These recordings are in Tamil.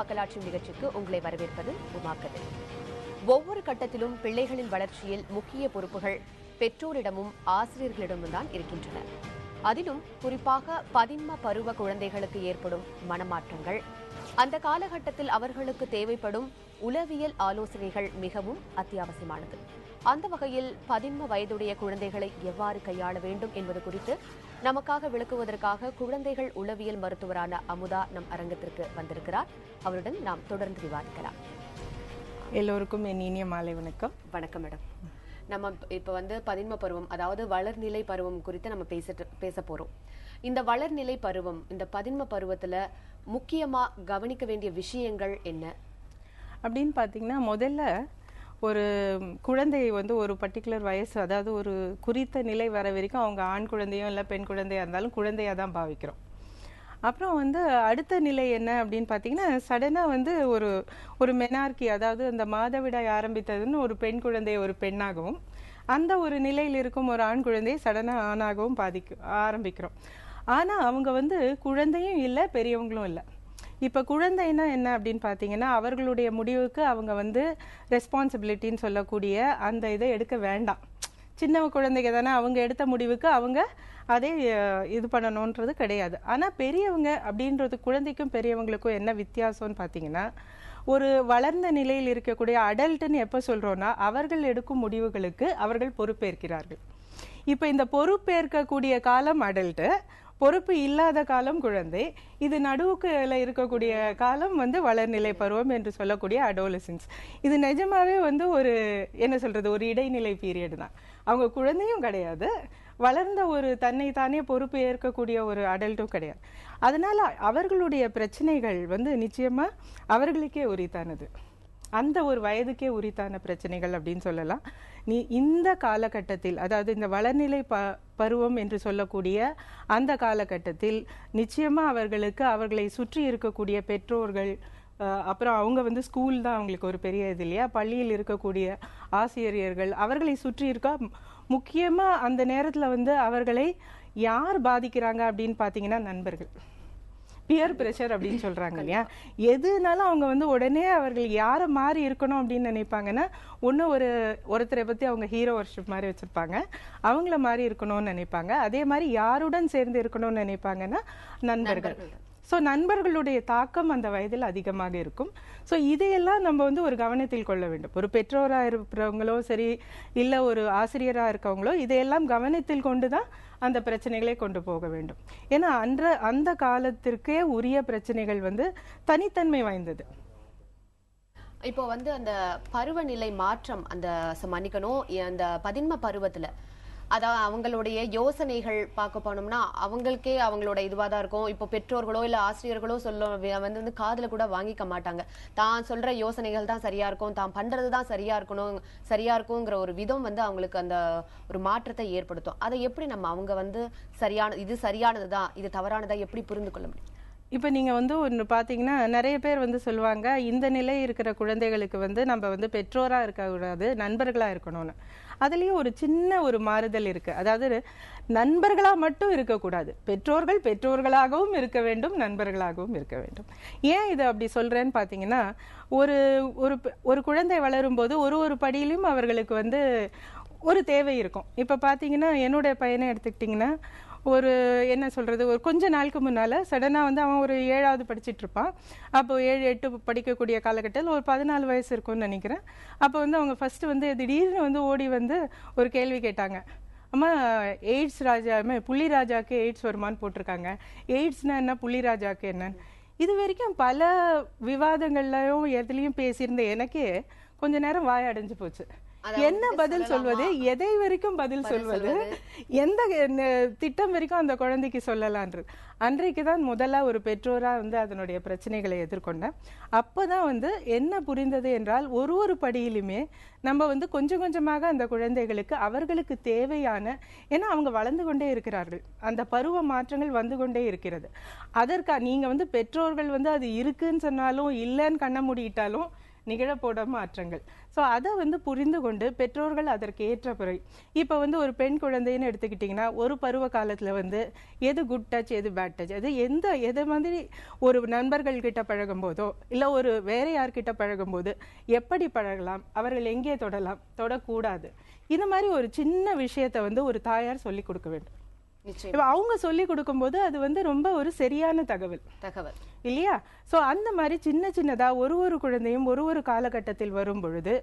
மக்களாட்சி நிகழ்ச்சிக்கு உங்களை வரவேற்பது உமாக்கதிர். ஒவ்வொரு கட்டத்திலும் பிள்ளைகளின் வளர்ச்சியில் முக்கிய பொறுப்புகள் பெற்றோரிடமும் ஆசிரியர்களிடமும் தான் இருக்கின்றன. அதிலும் குறிப்பாக பதின்ம பருவ குழந்தைகளுக்கு ஏற்படும் மனமாற்றங்கள், அந்த காலகட்டத்தில் அவர்களுக்கு தேவைப்படும் உளவியல் ஆலோசனைகள் மிகவும் அத்தியாவசியமானது. அந்த வகையில் பதின்ம வயதுடைய குழந்தைகளை எவ்வாறு கையாள வேண்டும் என்பது குறித்து நமக்காக விளக்குவதற்காக குழந்தைகள் உளவியல் மருத்துவரான அமுதா நம் அரங்கத்திற்கு வந்திருக்கிறார். அவருடன் நாம் தொடர்ந்து விவாதிக்கலாம். எல்லோருக்கும் என் இனிய மாலை வணக்கம். வணக்கம் மேடம். நம்ம இப்ப பதின்ம பருவம், அதாவது வளர்நிலை பருவம் குறித்து நம்ம பேச போறோம். இந்த வளர்நிலை பருவம், இந்த பதின்ம பருவத்துல முக்கியமா கவனிக்க வேண்டிய விஷயங்கள் என்ன அப்படின்னு பாத்தீங்கன்னா, முதல்ல ஒரு குழந்தை ஒரு பர்டிகுலர் வயசு, அதாவது ஒரு குறித்த நிலை வர வரைக்கும் அவங்க ஆண் குழந்தையோ இல்லை பெண் குழந்தையா இருந்தாலும் குழந்தையா தான் பாவிக்கிறோம். அப்புறம் அடுத்த நிலை என்ன அப்படின்னு பார்த்தீங்கன்னா, சடனாக ஒரு மெனார்கி, அதாவது அந்த மாதவிடாய் ஆரம்பித்ததுன்னு ஒரு பெண் குழந்தைய ஒரு பெண்ணாகவும், அந்த ஒரு நிலையில் இருக்கும் ஒரு ஆண் குழந்தையை சடனாக ஆணாகவும் ஆரம்பிக்கிறோம். ஆனால் அவங்க குழந்தையும் இல்லை, பெரியவங்களும் இல்லை. இப்போ குழந்தைன்னா என்ன அப்படின்னு பார்த்தீங்கன்னா, அவர்களுடைய முடிவுக்கு அவங்க ரெஸ்பான்சிபிலிட்டின்னு சொல்லக்கூடிய அந்த இதை எடுக்க வேண்டாம். சின்ன குழந்தைங்க தானே, அவங்க எடுத்த முடிவுக்கு அவங்க அதே இது பண்ணணுன்றது கிடையாது. ஆனால் பெரியவங்க அப்படின்றது, குழந்தைக்கும் பெரியவங்களுக்கும் என்ன வித்தியாசம்னு பார்த்தீங்கன்னா, ஒரு வளர்ந்த நிலையில் இருக்கக்கூடிய அடல்ட்டுன்னு எப்போ சொல்கிறோன்னா, அவர்கள் எடுக்கும் முடிவுகளுக்கு அவர்கள் பொறுப்பேற்கிறார்கள். இப்போ இந்த பொறுப்பேற்கக்கூடிய காலம் அடல்ட்டு, பொறுப்பு இல்லாத காலம் குழந்தை, இது நடுவுக்குல இருக்கக்கூடிய காலம் வளர்நிலை பருவம் என்று சொல்லக்கூடிய அடோலசன்ஸ். இது நிஜமாவே ஒரு என்ன சொல்றது, ஒரு இடைநிலை பீரியட் தான். அவங்க குழந்தையும் கிடையாது, வளர்ந்த ஒரு தன்னை தானே பொறுப்பு ஏற்கக்கூடிய ஒரு அடல்ட்டும் கிடையாது. அதனால அவர்களுடைய பிரச்சனைகள் நிச்சயமா அவர்களுக்கே உரித்தானது, அந்த ஒரு வயதுக்கே உரித்தான பிரச்சனைகள் அப்படின்னு சொல்லலாம். இந்த காலகட்டத்தில், அதாவது இந்த வளர்நிலை பருவம் என்று சொல்லக்கூடிய அந்த காலகட்டத்தில் நிச்சயமா அவர்களை சுற்றி இருக்கக்கூடிய பெற்றோர்கள், அப்புறம் அவங்க ஸ்கூல் தான் அவங்களுக்கு ஒரு பெரிய இது இல்லையா, பள்ளியில் இருக்கக்கூடிய ஆசிரியர்கள், அவர்களை சுற்றி இருக்க முக்கியமா அந்த நேரத்தில் அவர்களை யார் பாதிக்கிறாங்க அப்படின்னு பார்த்தீங்கன்னா, நண்பர்கள். பியர் பிரஷர் அப்படின்னு சொல்றாங்க இல்லையா, எதுனாலும் அவங்க உடனே அவர்கள் யாரை மாறி இருக்கணும் அப்படின்னு நினைப்பாங்கன்னா, ஒன்று ஒருத்தரை பற்றி அவங்க ஹீரோ வர்ஷிப் மாதிரி வச்சிருப்பாங்க, அவங்கள மாதிரி இருக்கணும்னு நினைப்பாங்க. அதே மாதிரி யாருடன் சேர்ந்து இருக்கணும்னு நினைப்பாங்கன்னா நண்பர்கள். ஸோ நண்பர்களுடைய தாக்கம் அந்த வயதில் அதிகமாக இருக்கும். ஸோ இதையெல்லாம் நம்ம ஒரு கவனத்தில் கொள்ள வேண்டும். ஒரு பெற்றோராக இருக்கிறவங்களோ சரி, இல்லை ஒரு ஆசிரியராக இருக்கவங்களோ, இதையெல்லாம் கவனத்தில் கொண்டு தான் அந்த பிரச்சனைகளை கொண்டு போக வேண்டும். ஏன்னா அந்த காலத்திற்கே உரிய பிரச்சனைகள் தனித்தன்மை வாய்ந்தது. இப்போ அந்த பருவநிலை மாற்றம், அந்த மன்னிக்கணும், அந்த பதின்ம பருவத்துல அதாவது அவங்களுடைய யோசனைகள் பார்க்க போனோம்னா அவங்களுக்கே அவங்களோட இதுவாக தான் இருக்கும். இப்போ பெற்றோர்களோ இல்லை ஆசிரியர்களோ சொல்ல காதுல கூட வாங்கிக்க மாட்டாங்க. தான் சொல்ற யோசனைகள் தான் சரியா இருக்கும், தான் பண்றது தான் சரியா இருக்குங்கிற ஒரு விதம் அவங்களுக்கு அந்த ஒரு மாற்றத்தை ஏற்படுத்தும். அதை எப்படி நம்ம அவங்க இது சரியானதுதான், இது தவறானதா எப்படி புரிந்து கொள்ள முடியும்? இப்போ நீங்கள் ஒன்று பார்த்தீங்கன்னா, நிறைய பேர் சொல்லுவாங்க, இந்த நிலை இருக்கிற குழந்தைகளுக்கு நம்ம பெற்றோராக இருக்கக்கூடாது, நண்பர்களாக இருக்கணும்னு. அதுலேயும் ஒரு சின்ன ஒரு மாறுதல் இருக்குது. அதாவது நண்பர்களாக மட்டும் இருக்கக்கூடாது, பெற்றோர்களாகவும் இருக்க வேண்டும், நண்பர்களாகவும் இருக்க வேண்டும். ஏன் இதை அப்படி சொல்கிறேன்னு பார்த்தீங்கன்னா, ஒரு ஒரு குழந்தை வளரும்போது ஒரு படியிலும் அவர்களுக்கு ஒரு தேவை இருக்கும். இப்போ பார்த்தீங்கன்னா, என்னுடைய பையனை எடுத்துக்கிட்டிங்கன்னா, ஒரு என்ன சொல்கிறது, ஒரு கொஞ்ச நாளுக்கு முன்னால் சடனாக அவன் ஒரு 7வது படிச்சுட்டு இருப்பான். அப்போ 7, 8 படிக்கக்கூடிய காலகட்டத்தில் ஒரு 14 வயசு இருக்கும்னு நினைக்கிறேன். அப்போ அவங்க ஃபஸ்ட்டு திடீர்னு ஓடி ஒரு கேள்வி கேட்டாங்க. அம்மா, எய்ட்ஸ் புள்ளி ராஜாவுக்கு எய்ட்ஸ் வருமானு போட்டிருக்காங்க, எய்ட்ஸ்னா என்ன, புள்ளி ராஜாவுக்கு என்னன்னு. இது வரைக்கும் பல விவாதங்கள்லையும் எதுலையும் பேசியிருந்த எனக்கே கொஞ்ச நேரம் வாய் அடைஞ்சு போச்சு. என்ன பதில் சொல்வது, எதை வரைக்கும் பதில் சொல்வது, எந்த திட்டம் வரைக்கும் அந்த குழந்தைக்கு சொல்லலான்றது. அன்றைக்கு தான் முதல்ல ஒரு பெற்றோரா அதனுடைய பிரச்சனைகளை எதிர்கொண்டேன். அப்போதான் என்ன புரிந்தது என்றால், ஒரு படியிலுமே நம்ம கொஞ்சம் கொஞ்சமாக அந்த குழந்தைகளுக்கு அவர்களுக்கு தேவையான, ஏன்னா அவங்க வளர்ந்து கொண்டே இருக்கிறார்கள், அந்த பருவ மாற்றங்கள் வந்து கொண்டே இருக்கிறது. அதற்கா நீங்க பெற்றோர்கள் அது இருக்குன்னு சொன்னாலும் இல்லைன்னு கண்ண மூடிட்டாலும் நிகழப்போட மாற்றங்கள். ஸோ அதை வந்து புரிந்து கொண்டு பெற்றோர்கள் அதற்கு ஏற்ற பிறகு இப்போ வந்து ஒரு பெண் குழந்தைன்னு எடுத்துக்கிட்டிங்கன்னா ஒரு பருவ காலத்தில் வந்து எது குட் டச் எது பேட் டச், அது எது மாதிரி ஒரு நண்பர்கள் கிட்ட பழகும் போதோ இல்லை ஒரு வேற யார்கிட்ட பழகும் போது எப்படி பழகலாம், அவர்கள் எங்கே தொடலாம், தொடக்கூடாது, இந்த மாதிரி ஒரு சின்ன விஷயத்தை வந்து ஒரு தாயார் சொல்லி கொடுக்க வேண்டும். இப்போ அவங்க சொல்லி கொடுக்கும்போது அது வந்து ரொம்ப ஒரு சரியான தகவல் இல்லையா? ஸோ அந்த மாதிரி சின்னதா ஒரு குழந்தையும் ஒரு காலகட்டத்தில் வரும் பொழுது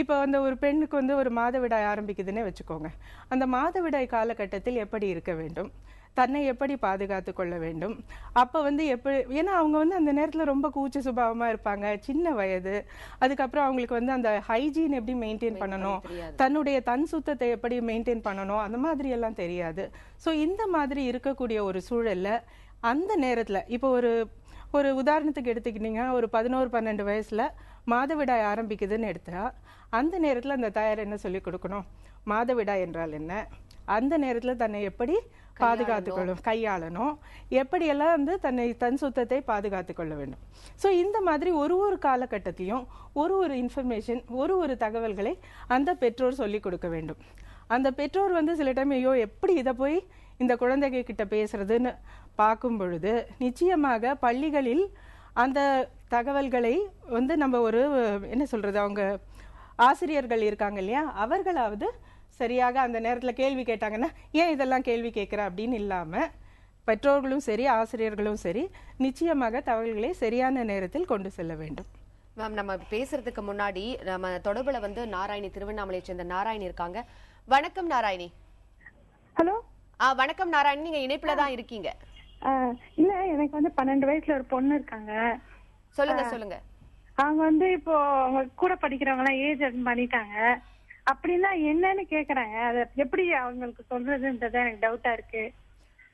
இப்போ வந்து ஒரு பெண்ணுக்கு வந்து ஒரு மாதவிடாய் ஆரம்பிக்குதுன்னே வச்சுக்கோங்க. அந்த மாதவிடாய் காலகட்டத்தில் எப்படி இருக்க வேண்டும், தன்னை எப்படி பாதுகாத்து கொள்ள வேண்டும், அப்போ வந்து எப்படி, ஏன்னா அவங்க வந்து அந்த நேரத்தில் ரொம்ப கூச்ச சுபாவமாக இருப்பாங்க, சின்ன வயது. அதுக்கப்புறம் அவங்களுக்கு வந்து அந்த ஹைஜீன் எப்படி மெயின்டைன் பண்ணணும், தன்னுடைய தன் சுத்தத்தை எப்படி மெயின்டைன் பண்ணணும், அந்த மாதிரி எல்லாம் தெரியாது. ஸோ இந்த மாதிரி இருக்கக்கூடிய ஒரு சூழல்ல அந்த நேரத்தில் இப்போ ஒரு உதாரணத்துக்கு எடுத்துக்கிட்டீங்க, ஒரு 11-12 வயசுல மாதவிடாய் ஆரம்பிக்குதுன்னு எடுத்தா அந்த நேரத்தில் அந்த தாயார் என்ன சொல்லி கொடுக்கணும், மாதவிடாய் என்றால் என்ன, அந்த நேரத்தில் தன்னை எப்படி பாதுகாத்துக்கொள்ளும் கையாளணும், எப்படியெல்லாம் வந்து தன் சுத்தத்தை பாதுகாத்து கொள்ள வேண்டும். ஸோ இந்த மாதிரி ஒரு காலகட்டத்தையும் ஒரு இன்ஃபர்மேஷன் ஒரு தகவல்களை அந்த பெற்றோர் சொல்லி கொடுக்க வேண்டும். அந்த பெற்றோர் வந்து சில டைம் ஐயோ எப்படி இதை போய் இந்த குழந்தைங்க கிட்ட பேசுறதுன்னு பார்க்கும் பொழுது நிச்சயமாக பள்ளிகளில் அந்த தகவல்களை வந்து நம்ம என்ன சொல்றது, அவங்க ஆசிரியர்கள் இருக்காங்க இல்லையா, அவர்களாவது சரியாக அந்த நேரத்தில் கேள்வி கேட்டாங்கன்னா ஏன் இதெல்லாம் கேள்வி கேட்குற அப்படின்னு இல்லாமல் பெற்றோர்களும் சரி ஆசிரியர்களும் சரி நிச்சயமாக தகவல்களை சரியான நேரத்தில் கொண்டு செல்ல வேண்டும். மேம், நம்ம பேசுறதுக்கு முன்னாடி நம்ம தொடர்புல வந்து நாராயணி, திருவண்ணாமலையை சேர்ந்த நாராயணி இருக்காங்க. வணக்கம் நாராயணி. ஹலோ. வணக்கம் நாராயணி, நீங்க இணைப்புல தான் இருக்கீங்க. இல்ல, எனக்கு வந்து 12 வயசுல ஒரு பொண்ணு இருக்காங்க. சொல்லுங்க. அவங்க வந்து இப்போ அவங்க கூட படிக்கிறவங்க எல்லாம் ஏஜ் அட்டன் பண்ணிட்டாங்க. அப்படின்னா என்னன்னு கேக்குறாங்க. அதை எப்படி அவங்களுக்கு சொல்றதுன்றது எனக்கு டவுட்டா இருக்கு.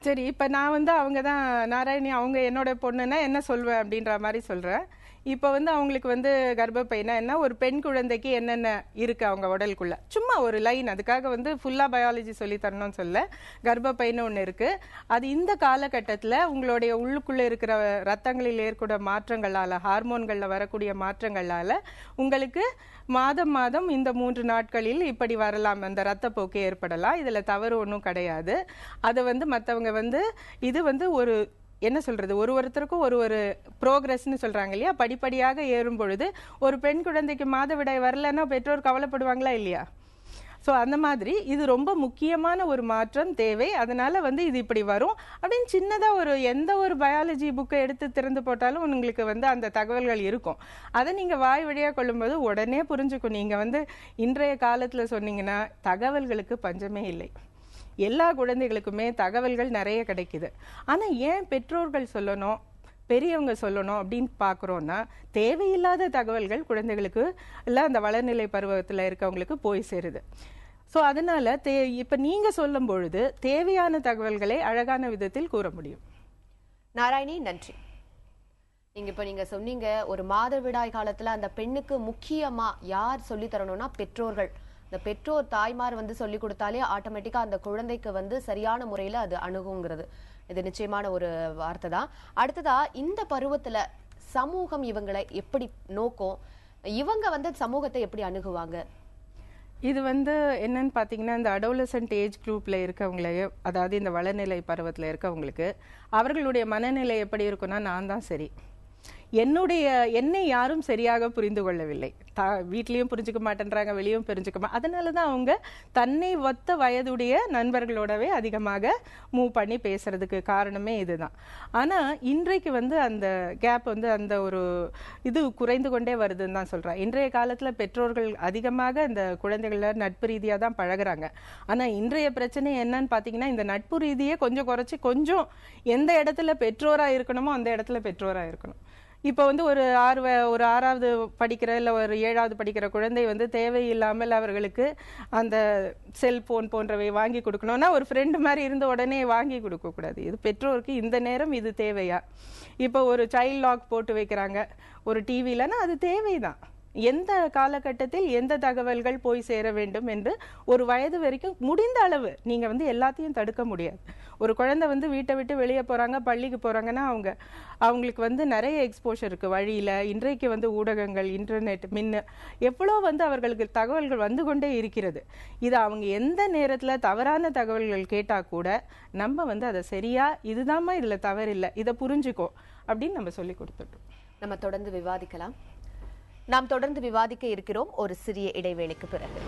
சரி, இப்ப நான் வந்து அவங்க தான் நாராயணி, அவங்க என்னோட பொண்ணுன்னா என்ன சொல்வேன் அப்படின்ற மாதிரி சொல்றேன். இப்போ வந்து அவங்களுக்கு வந்து கர்ப்பப்பைனா என்ன, ஒரு பெண் குழந்தைக்கு என்னென்ன இருக்கு அவங்க உடலுக்குள்ள, சும்மா ஒரு லைன், அதுக்காக வந்து ஃபுல்லா பயாலஜி சொல்லி தரணும்னு சொல்ல, கர்ப்பப்பைன்னு ஒன்று இருக்கு. அது இந்த காலகட்டத்தில் உங்களுடைய உள்ளுக்குள்ள இருக்கிற ரத்தங்களில் ஏற்பட மாற்றங்களால, ஹார்மோன்கள்ல வரக்கூடிய மாற்றங்களால உங்களுக்கு மாதம் இந்த 3 நாட்களில் இப்படி வரலாம், அந்த ரத்தப்போக்கு ஏற்படலாம். இதுல தவறு ஒன்றும் கிடையாது. அது வந்து மற்றவங்க வந்து இது வந்து ஒரு என்ன சொல்றது, ஒருத்தருக்கும் ஒரு ப்ரோக்ரஸ்ன்னு சொல்றாங்க இல்லையா, படிப்படியாக ஏறும் பொழுது ஒரு பெண் குழந்தைக்கு மாதவிடாய் வரலன்னா பெற்றோர் கவலைப்படுவாங்களா இல்லையா? ஸோ அந்த மாதிரி இது ரொம்ப முக்கியமான ஒரு மாற்றம் தேவை. அதனால வந்து இது இப்படி வரும் அப்படின்னு சின்னதாக எந்த ஒரு பயாலஜி புக்கை எடுத்து திறந்து போட்டாலும் உங்களுக்கு வந்து அந்த தகவல்கள் இருக்கும். அதை நீங்கள் வாய் வழியாக கொள்ளும்போது உடனே புரிஞ்சுக்கும். நீங்கள் வந்து இன்றைய காலத்தில் சொன்னீங்கன்னா தகவல்களுக்கு பஞ்சமே இல்லை. எல்லா குழந்தைகளுக்குமே தகவல்கள் நிறைய கிடைக்குது. ஆனால் ஏன் பெற்றோர்கள் சொல்லணும், பெரியவங்க சொல்லணும் அப்படின்னு பார்க்குறோன்னா, தேவையில்லாத தகவல்கள் குழந்தைகளுக்கு இல்லை அந்த வளர்நிலை பருவத்தில் இருக்கவங்களுக்கு போய் சேருது. ஸோ அதனால இப்போ நீங்கள் சொல்லும் பொழுது தேவையான தகவல்களை அழகான விதத்தில் கூற முடியும். நாராயணி, நன்றி. நீங்க சொன்னீங்க ஒரு மாதவிடாய் காலத்துல அந்த பெண்ணுக்கு முக்கியமா யார் சொல்லி தரணும்னா பெற்றோர்கள். இந்த பெற்றோர் தாய்மார் வந்து சொல்லி கொடுத்தாலே ஆட்டோமேட்டிக்கா அந்த குழந்தைக்கு வந்து சரியான முறையில அது அணுகுங்கிறது. இது நிச்சயமான ஒரு வார்த்தை தான். அடுத்ததா, இந்த பருவத்துல சமூகம் இவங்களை எப்படி நோக்கும், இவங்க வந்து சமூகத்தை எப்படி அணுகுவாங்க? இது வந்து என்னன்னு பார்த்தீங்கன்னா, இந்த அடோலசன்ட் ஏஜ் குரூப்ல இருக்கவங்களையோ, அதாவது இந்த வளர்நிலை பருவத்தில் இருக்கவங்களுக்கு அவர்களுடைய மனநிலை எப்படி இருக்குன்னா, நான் தான் சரி, என்னை யாரும் சரியாக புரிந்து கொள்ளவில்லை, வீட்லயும் புரிஞ்சுக்க மாட்டேன்றாங்க, வெளியும் புரிஞ்சுக்க அதனால தான் அவங்க தன்னை ஒத்த வயதுடைய நண்பர்களோடவே அதிகமாக மூவ் பண்ணி பேசுறதுக்கு காரணமே இதுதான். ஆனால் இன்றைக்கு வந்து அந்த கேப் வந்து அந்த ஒரு இது குறைந்து கொண்டே வருதுன்னு தான் சொல்கிறேன். இன்றைய காலத்தில் பெற்றோர்கள் அதிகமாக இந்த குழந்தைகள நட்பு ரீதியாக தான் பழகுறாங்க. ஆனால் இன்றைய பிரச்சனை என்னன்னு பார்த்தீங்கன்னா, இந்த நட்பு ரீதியை கொஞ்சம் குறைச்சி கொஞ்சம் எந்த இடத்துல பெற்றோராக இருக்கணுமோ அந்த இடத்துல பெற்றோராக இருக்கணும். இப்போ வந்து ஒரு 6வது படிக்கிற இல்லை ஒரு 7வது படிக்கிற குழந்தை வந்து தேவையில்லாமல் அவர்களுக்கு அந்த செல்போன் போன்றவை வாங்கி கொடுக்கணும்னா ஒரு ஃப்ரெண்டு மாதிரி இருந்த உடனே வாங்கி கொடுக்கக்கூடாது. இது பெற்றோருக்கு இந்த நேரம் இது தேவையா? இப்போ ஒரு சைல்ட் லாக் போட்டு வைக்கிறாங்க ஒரு டிவிலன்னா அது தேவைதான். எந்த காலகட்டத்தில் எந்த தகவல்கள் போய் சேர வேண்டும் என்று ஒரு வயது வரைக்கும் முடிந்த அளவு நீங்க வந்து எல்லாத்தையும் தடுக்க முடியாது. ஒரு குழந்தை வந்து வீட்டை விட்டு வெளியே போறாங்க, பள்ளிக்கு போறாங்கன்னா அவங்களுக்கு வந்து நிறைய எக்ஸ்போஷர் இருக்கு வழியில. இன்றைக்கு வந்து ஊடகங்கள், இன்டர்நெட், எவ்வளோ வந்து அவர்களுக்கு தகவல்கள் வந்து கொண்டே இருக்கிறது. இது அவங்க எந்த நேரத்துல தவறான தகவல்கள் கேட்டா கூட நம்ம வந்து அதை சரியா, இதுதாம்மா இதுல தவறில்லை, இதை புரிஞ்சுக்கோ அப்படின்னு நம்ம சொல்லி கொடுத்துட்டோம். நம்ம தொடர்ந்து விவாதிக்கலாம். நாம் தொடர்ந்து விவாதிக்க இருக்கிறோம் ஒரு சிறிய இடைவேளைக்கு பிறகு.